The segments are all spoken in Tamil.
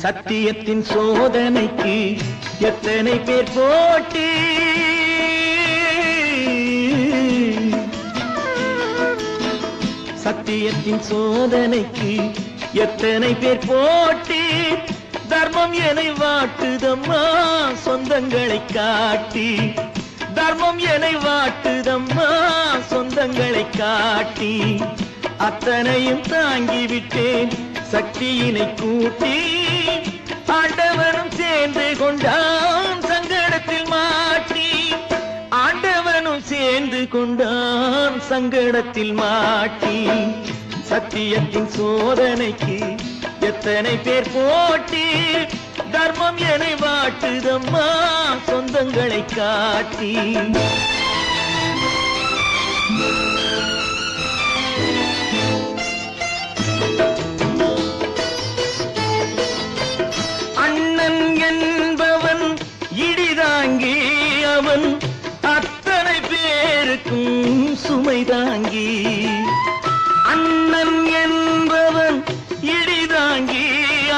சத்தியத்தின் சோதனைக்கு எத்தனை பேர் போட்டி, சத்தியத்தின் சோதனைக்கு எத்தனை பேர் போட்டி, தர்மம் என்னை வாட்டுதம்மா சொந்தங்களை காட்டி, தர்மம் என்னை வாட்டுதம்மா சொந்தங்களை காட்டி, அத்தனையும் தாங்கிவிட்டேன் சக்தியினை கூட்டி, ஆண்டவனும் சேர்ந்து கொண்டான் சங்கடத்தில் மாட்டி, ஆண்டவனும் சேர்ந்து கொண்டான் சங்கடத்தில் மாட்டி, சத்தியத்தின் சோதனைக்கு எத்தனை பேர் போட்டி, தர்மம் என்னை வாட்டுதம்மா சொந்தங்களை காட்டி. அண்ணன் என்பவன் இடிதாங்கி, அவன் அத்தனை பேருக்கும் சுமைதாங்கி, அண்ணன் என்பவன் இடிதாங்கி,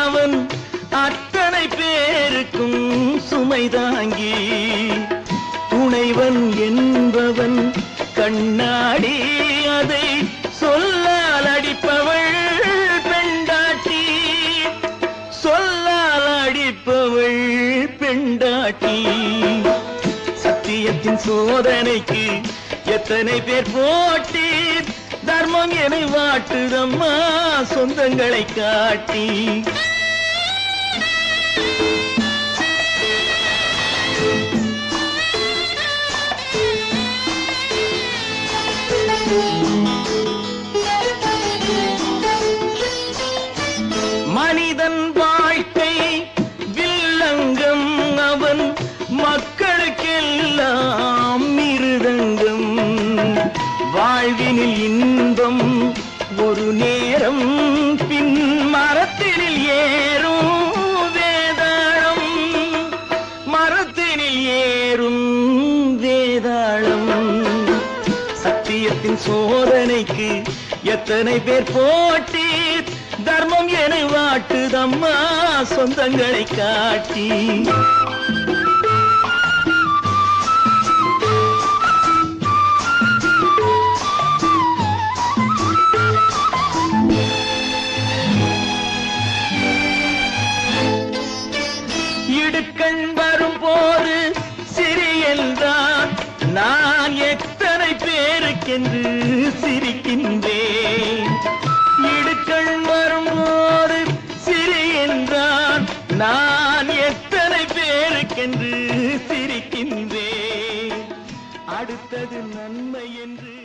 அவன் அத்தனை பேருக்கும் சுமைதாங்கி, துணைவன் என்பவன் கண்ணாடி, அதை சொல்லால் அடிப்பவள் பெண்டாட்டி, சொல்லால் அடிப்பவள் பெண்டாட்டி, சத்தியத்தின் சோதனைக்கு எத்தனை பேர் போட்டி, தர்மம் என்னை வாட்டுதம்மா சொந்தங்களை காட்டி. மனிதன் வாழ்க்கை வில்லங்கம், அவன் மக்களுக்கெல்லாம் மிருதங்கம், வாழ்வினில் இன்பம் ஒரு நேரம், பின் மரத்தினில் ஏறும் வேதாளம், மரத்தினில் ஏறும் வேதாளம், சத்தியத்தின் சோதனைக்கு எத்தனை பேர் போட்டி, தர்மம் என்னை வாட்டுதம்மா சொந்தங்களை காட்டி. இடுக்கண் வரும் போது சிறியல்தான், நான் எத்தனை பேருக்கென்று சிரிக்கின்றேன், இடுக்கண் வரும்போது சிறியென்றான், நான் எத்தனை பேருக்கென்று சிரிக்கின்றேன், அடுத்தது நன்மை என்று